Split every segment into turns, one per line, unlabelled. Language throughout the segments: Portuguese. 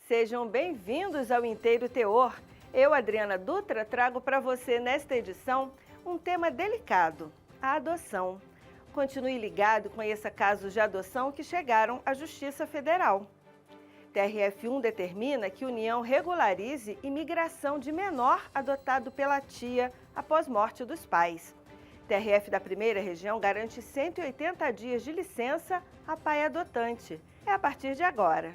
Sejam bem-vindos ao Inteiro Teor. Eu, Adriana Dutra, trago para você nesta edição um tema delicado, a adoção. Continue ligado e conheça casos de adoção que chegaram à Justiça Federal. TRF1 determina que União regularize imigração de menor adotado pela tia após morte dos pais. TRF da Primeira Região garante 180 dias de licença a pai adotante. É a partir de agora.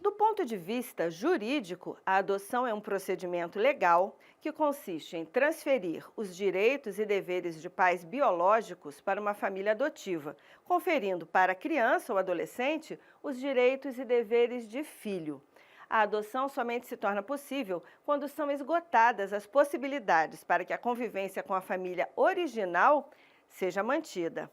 Do ponto de vista jurídico, a adoção é um procedimento legal que consiste em transferir os direitos e deveres de pais biológicos para uma família adotiva, conferindo para a criança ou adolescente os direitos e deveres de filho. A adoção somente se torna possível quando são esgotadas as possibilidades para que a convivência com a família original seja mantida.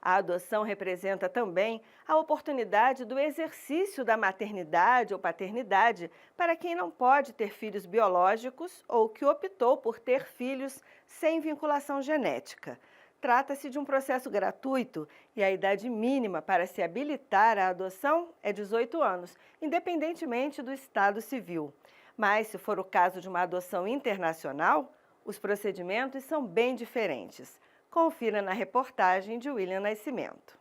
A adoção representa também a oportunidade do exercício da maternidade ou paternidade para quem não pode ter filhos biológicos ou que optou por ter filhos sem vinculação genética. Trata-se de um processo gratuito e a idade mínima para se habilitar à adoção é 18 anos, independentemente do estado civil. Mas, se for o caso de uma adoção internacional, os procedimentos são bem diferentes. Confira na reportagem de William Nascimento.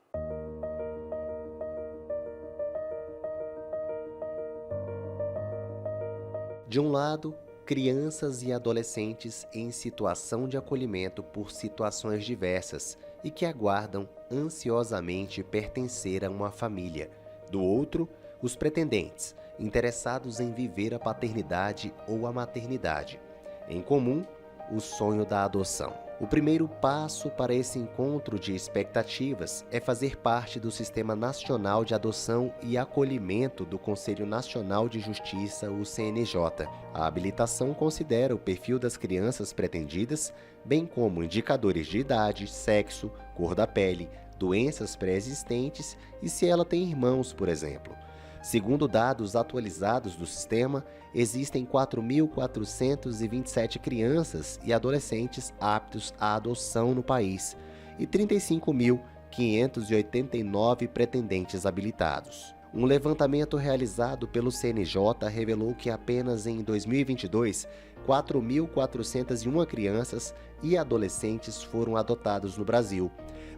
De um lado, crianças e adolescentes em situação de acolhimento por situações diversas e que aguardam ansiosamente pertencer a uma família. Do outro, os pretendentes, interessados em viver a paternidade ou a maternidade. Em comum, o sonho da adoção. O primeiro passo para esse encontro de expectativas é fazer parte do Sistema Nacional de Adoção e Acolhimento do Conselho Nacional de Justiça, o CNJ. A habilitação considera o perfil das crianças pretendidas, bem como indicadores de idade, sexo, cor da pele, doenças pré-existentes e se ela tem irmãos, por exemplo. Segundo dados atualizados do sistema, existem 4.427 crianças e adolescentes aptos à adoção no país e 35.589 pretendentes habilitados. Um levantamento realizado pelo CNJ revelou que apenas em 2022, 4.401 crianças e adolescentes foram adotados no Brasil.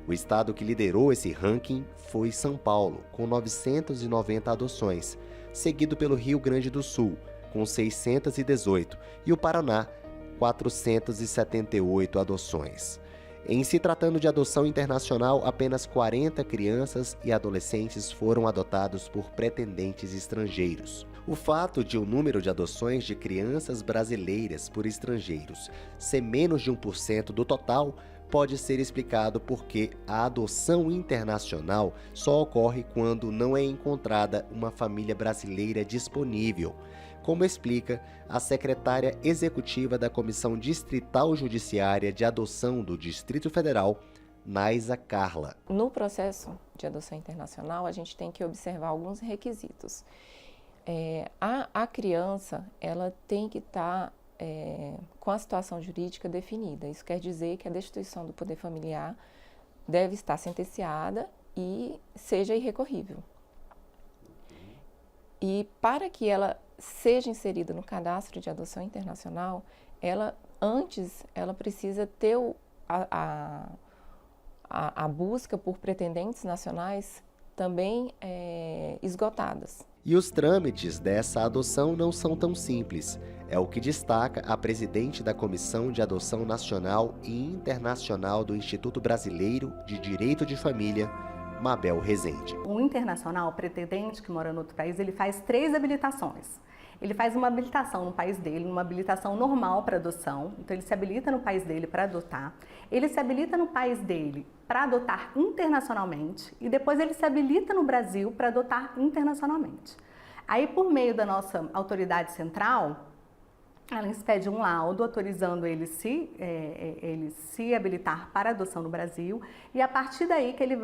O estado que liderou esse ranking foi São Paulo, com 990 adoções, seguido pelo Rio Grande do Sul, com 618, e o Paraná, 478 adoções. Em se tratando de adoção internacional, apenas 40 crianças e adolescentes foram adotados por pretendentes estrangeiros. O fato de o número de adoções de crianças brasileiras por estrangeiros ser menos de 1% do total pode ser explicado porque a adoção internacional só ocorre quando não é encontrada uma família brasileira disponível, como explica a secretária executiva da Comissão Distrital Judiciária de Adoção do Distrito Federal, Naisa Carla.
No processo de adoção internacional, a gente tem que observar alguns requisitos. A criança, ela tem que estar com a situação jurídica definida. Isso quer dizer que a destituição do poder familiar deve estar sentenciada e seja irrecorrível. E para que ela seja inserida no cadastro de adoção internacional, ela precisa ter a busca por pretendentes nacionais também esgotadas.
E os trâmites dessa adoção não são tão simples. É o que destaca a presidente da Comissão de Adoção Nacional e Internacional do Instituto Brasileiro de Direito de Família, Mabel Rezende.
O internacional, o pretendente que mora no outro país, ele faz 3 habilitações. Ele faz uma habilitação no país dele, uma habilitação normal para adoção, então ele se habilita no país dele para adotar. Ele se habilita no país dele para adotar internacionalmente e depois ele se habilita no Brasil para adotar internacionalmente. Aí, por meio da nossa autoridade central, ela expede um laudo autorizando ele se habilitar para adoção no Brasil, e a partir daí que ele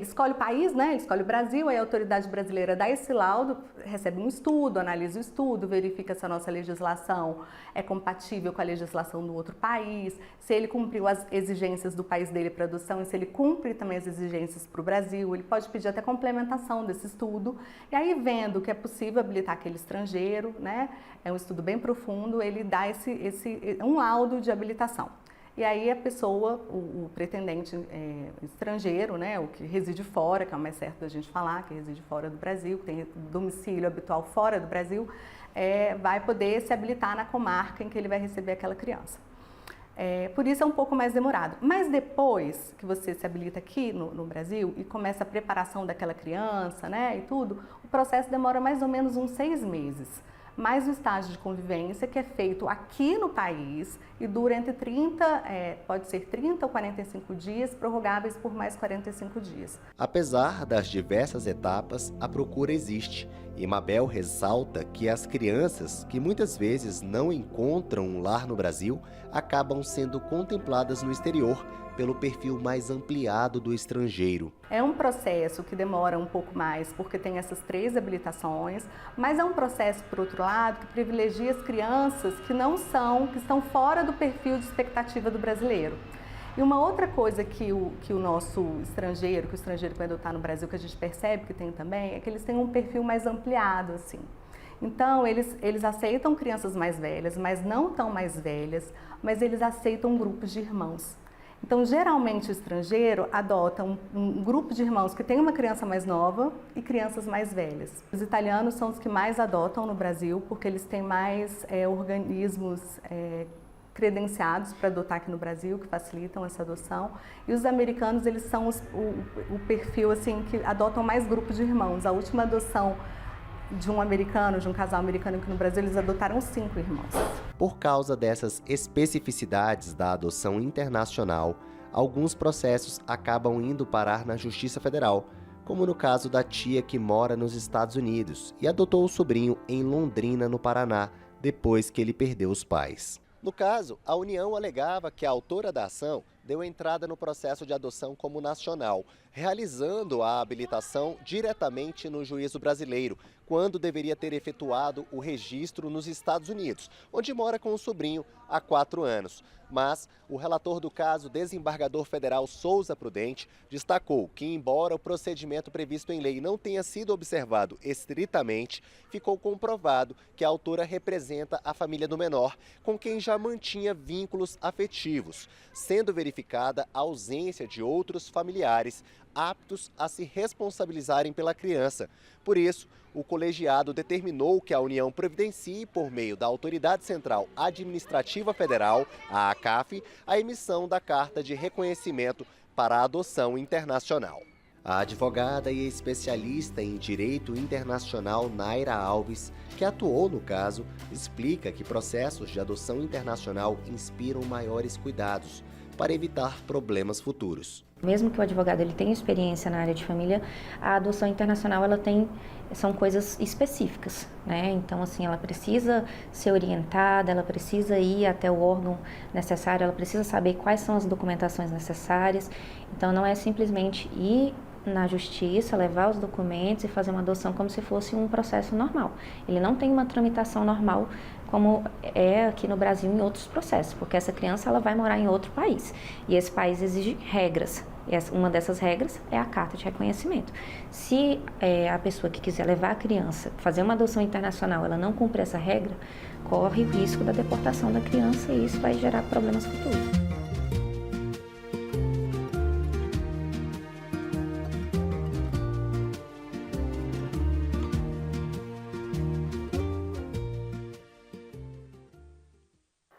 escolhe o país, né? Ele escolhe o Brasil, aí a autoridade brasileira dá esse laudo, recebe um estudo, analisa o estudo, verifica se a nossa legislação é compatível com a legislação do outro país, se ele cumpriu as exigências do país dele para adoção e se ele cumpre também as exigências para o Brasil. Ele pode pedir até complementação desse estudo, e aí vendo que é possível habilitar aquele estrangeiro, né? É um estudo bem profundo, ele dá um laudo de habilitação. E aí a pessoa, o pretendente estrangeiro, né, o que reside fora, que é o mais certo da gente falar, que reside fora do Brasil, que tem domicílio habitual fora do Brasil, vai poder se habilitar na comarca em que ele vai receber aquela criança. Por isso é um pouco mais demorado. Mas depois que você se habilita aqui no Brasil e começa a preparação daquela criança, né, e tudo, o processo demora mais ou menos uns 6 meses. Mais o estágio de convivência, que é feito aqui no país e dura entre 30, pode ser 30 ou 45 dias, prorrogáveis por mais 45 dias.
Apesar das diversas etapas, a procura existe. E Mabel ressalta que as crianças, que muitas vezes não encontram um lar no Brasil, acabam sendo contempladas no exterior, pelo perfil mais ampliado do estrangeiro.
É um processo que demora um pouco mais, porque tem essas 3 habilitações, mas é um processo, por outro lado, que privilegia as crianças que estão fora do perfil de expectativa do brasileiro. E uma outra coisa que o estrangeiro que vai adotar no Brasil, que a gente percebe que tem também, é que eles têm um perfil mais ampliado, assim. Então, eles aceitam crianças mais velhas, mas não tão mais velhas, mas eles aceitam grupos de irmãos. Então, geralmente, o estrangeiro adota um grupo de irmãos que tem uma criança mais nova e crianças mais velhas. Os italianos são os que mais adotam no Brasil, porque eles têm mais organismos credenciados para adotar aqui no Brasil, que facilitam essa adoção. E os americanos, eles são o perfil assim, que adotam mais grupos de irmãos. A última adoção de um casal americano aqui no Brasil, eles adotaram 5 irmãos.
Por causa dessas especificidades da adoção internacional, alguns processos acabam indo parar na Justiça Federal, como no caso da tia que mora nos Estados Unidos e adotou o sobrinho em Londrina, no Paraná, depois que ele perdeu os pais. No caso, a União alegava que a autora da ação deu entrada no processo de adoção como nacional, realizando a habilitação diretamente no juízo brasileiro, quando deveria ter efetuado o registro nos Estados Unidos, onde mora com o sobrinho há 4 anos. Mas o relator do caso, desembargador federal Souza Prudente, destacou que, embora o procedimento previsto em lei não tenha sido observado estritamente, ficou comprovado que a autora representa a família do menor, com quem já mantinha vínculos afetivos, sendo verificada a ausência de outros familiares aptos a se responsabilizarem pela criança. Por isso, o colegiado determinou que a União providencie, por meio da Autoridade Central Administrativa Federal, a ACAF, a emissão da Carta de Reconhecimento para a Adoção Internacional. A advogada e especialista em Direito Internacional Naira Alves, que atuou no caso, explica que processos de adoção internacional inspiram maiores cuidados para evitar problemas futuros.
Mesmo que o advogado ele tenha experiência na área de família, a adoção internacional são coisas específicas, né? Então, assim, ela precisa ser orientada, ela precisa ir até o órgão necessário, ela precisa saber quais são as documentações necessárias. Então, não é simplesmente ir na justiça, levar os documentos e fazer uma adoção como se fosse um processo normal. Ele não tem uma tramitação normal como é aqui no Brasil em outros processos, porque essa criança ela vai morar em outro país e esse país exige regras. E uma dessas regras é a carta de reconhecimento. Se a pessoa que quiser levar a criança, fazer uma adoção internacional, ela não cumprir essa regra, corre o risco da deportação da criança e isso vai gerar problemas futuros.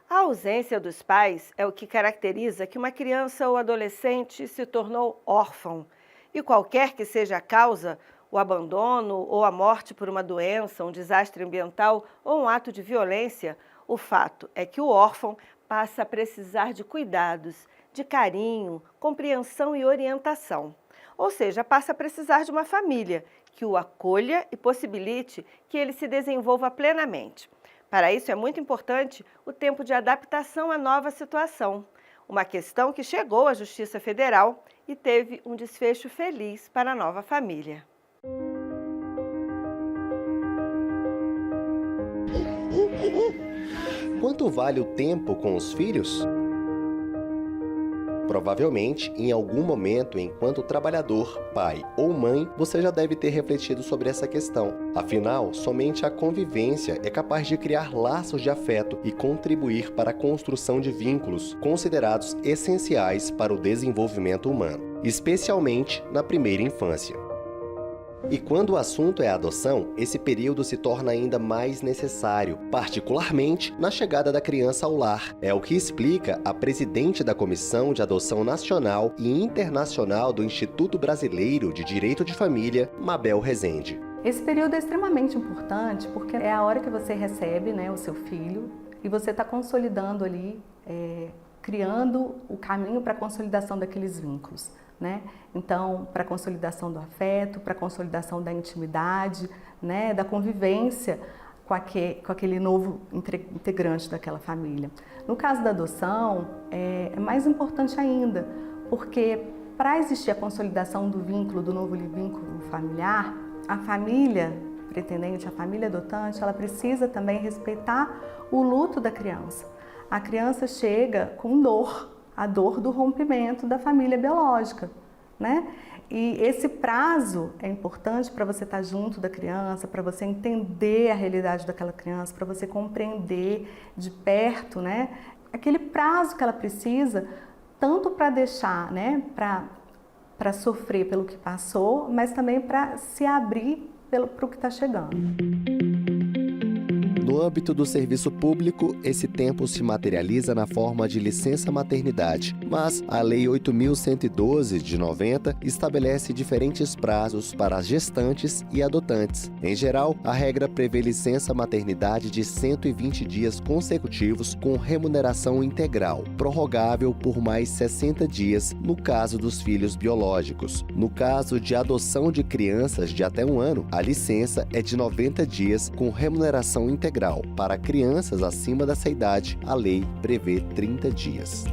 A ausência dos pais é o que caracteriza que uma criança ou adolescente se tornou órfão. E qualquer que seja a causa, o abandono ou a morte por uma doença, um desastre ambiental ou um ato de violência, o fato é que o órfão passa a precisar de cuidados, de carinho, compreensão e orientação. Ou seja, passa a precisar de uma família que o acolha e possibilite que ele se desenvolva plenamente. Para isso é muito importante o tempo de adaptação à nova situação, uma questão que chegou à Justiça Federal e teve um desfecho feliz para a nova família.
Quanto vale o tempo com os filhos? Provavelmente, em algum momento, enquanto trabalhador, pai ou mãe, você já deve ter refletido sobre essa questão. Afinal, somente a convivência é capaz de criar laços de afeto e contribuir para a construção de vínculos considerados essenciais para o desenvolvimento humano, especialmente na primeira infância. E quando o assunto é a adoção, esse período se torna ainda mais necessário, particularmente na chegada da criança ao lar. É o que explica a presidente da Comissão de Adoção Nacional e Internacional do Instituto Brasileiro de Direito de Família, Mabel Rezende.
Esse período é extremamente importante porque é a hora que você recebe, né, o seu filho e você está consolidando ali, criando o caminho para a consolidação daqueles vínculos. Né? Então, para a consolidação do afeto, para a consolidação da intimidade, né? Da convivência com aquele novo integrante daquela família. No caso da adoção, é mais importante ainda, porque para existir a consolidação do vínculo, do novo vínculo familiar, a família pretendente, a família adotante, ela precisa também respeitar o luto da criança. A criança chega com dor, a dor do rompimento da família biológica, né? E esse prazo é importante para você estar junto da criança, para você entender a realidade daquela criança, para você compreender de perto, né? Aquele prazo que ela precisa, tanto para deixar, né? Para sofrer pelo que passou, mas também para se abrir para o que está chegando.
No âmbito do serviço público, esse tempo se materializa na forma de licença maternidade, mas a Lei 8.112 de 90 estabelece diferentes prazos para as gestantes e adotantes. Em geral, a regra prevê licença maternidade de 120 dias consecutivos com remuneração integral, prorrogável por mais 60 dias no caso dos filhos biológicos. No caso de adoção de crianças de até 1 ano, a licença é de 90 dias com remuneração integral. Para crianças acima dessa idade, a lei prevê 30 dias.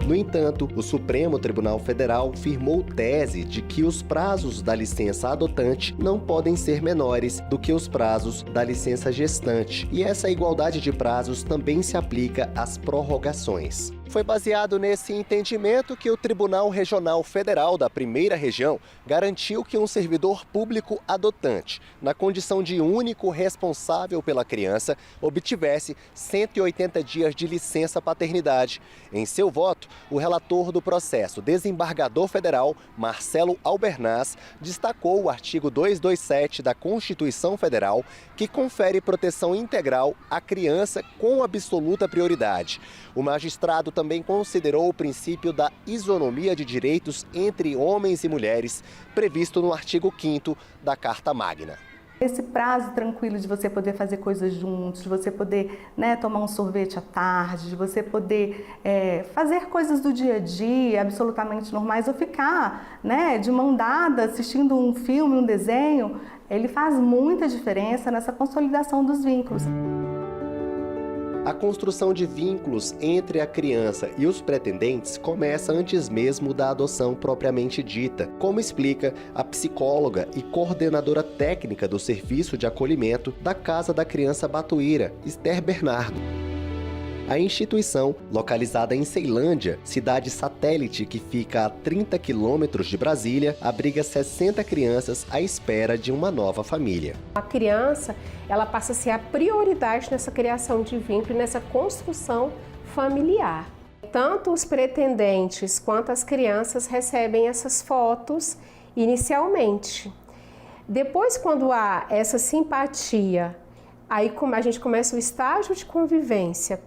No entanto, o Supremo Tribunal Federal firmou tese de que os prazos da licença adotante não podem ser menores do que os prazos da licença gestante, e essa igualdade de prazos também se aplica às prorrogações. Foi baseado nesse entendimento que o Tribunal Regional Federal da Primeira Região garantiu que um servidor público adotante, na condição de único responsável pela criança, obtivesse 180 dias de licença paternidade. Em seu voto, o relator do processo, desembargador federal Marcelo Albernaz, destacou o artigo 227 da Constituição Federal, que confere proteção integral à criança com absoluta prioridade. O magistrado também considerou o princípio da isonomia de direitos entre homens e mulheres, previsto no artigo 5º da Carta Magna.
Esse prazo tranquilo de você poder fazer coisas juntos, de você poder, né, tomar um sorvete à tarde, de você poder fazer coisas do dia a dia absolutamente normais ou ficar, né, de mão dada assistindo um filme, um desenho, ele faz muita diferença nessa consolidação dos vínculos.
A construção de vínculos entre a criança e os pretendentes começa antes mesmo da adoção propriamente dita, como explica a psicóloga e coordenadora técnica do Serviço de Acolhimento da Casa da Criança Batuíra, Esther Bernardo. A instituição, localizada em Ceilândia, cidade satélite que fica a 30 quilômetros de Brasília, abriga 60 crianças à espera de uma nova família.
A criança, ela passa a ser a prioridade nessa criação de vínculo e nessa construção familiar. Tanto os pretendentes quanto as crianças recebem essas fotos inicialmente. Depois, quando há essa simpatia, aí a gente começa o estágio de convivência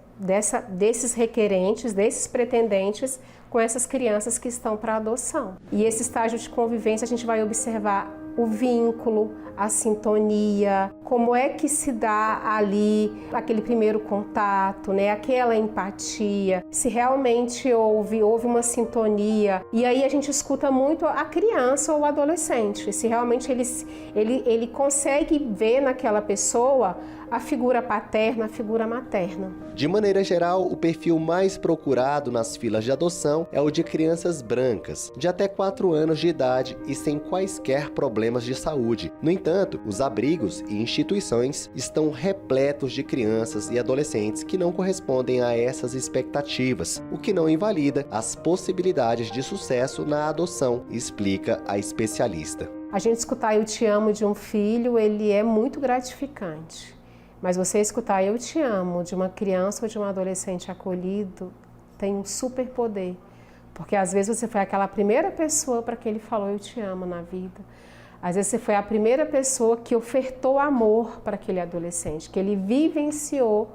desses requerentes, desses pretendentes com essas crianças que estão para adoção. E esse estágio de convivência a gente vai observar o vínculo, a sintonia, como é que se dá ali aquele primeiro contato, né? Aquela empatia, se realmente houve uma sintonia. E aí a gente escuta muito a criança ou o adolescente, se realmente ele consegue ver naquela pessoa a figura paterna, a figura materna.
De maneira geral, o perfil mais procurado nas filas de adoção é o de crianças brancas, de até 4 anos de idade e sem quaisquer problemas de saúde. No entanto, os abrigos e instituições estão repletos de crianças e adolescentes que não correspondem a essas expectativas, o que não invalida as possibilidades de sucesso na adoção, explica a especialista.
A gente escutar "eu te amo" de um filho, ele é muito gratificante. Mas você escutar "eu te amo" de uma criança ou de um adolescente acolhido tem um super poder. Porque às vezes você foi aquela primeira pessoa para quem ele falou "eu te amo" na vida. Às vezes você foi a primeira pessoa que ofertou amor para aquele adolescente, que ele vivenciou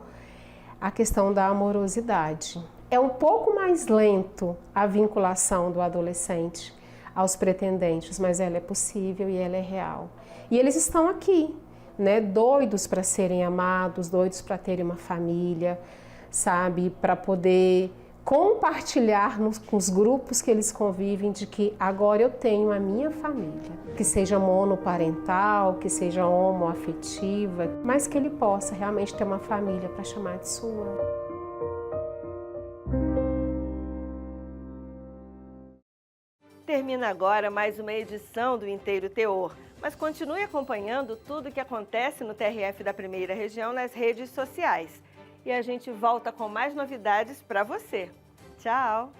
a questão da amorosidade. É um pouco mais lento a vinculação do adolescente aos pretendentes, mas ela é possível e ela é real. E eles estão aqui, né, doidos para serem amados, doidos para terem uma família, sabe, para poder compartilhar com os grupos que eles convivem de que agora eu tenho a minha família, que seja monoparental, que seja homoafetiva, mas que ele possa realmente ter uma família para chamar de sua.
Termina agora mais uma edição do Inteiro Teor, mas continue acompanhando tudo o que acontece no TRF da Primeira Região nas redes sociais. E a gente volta com mais novidades para você. Tchau!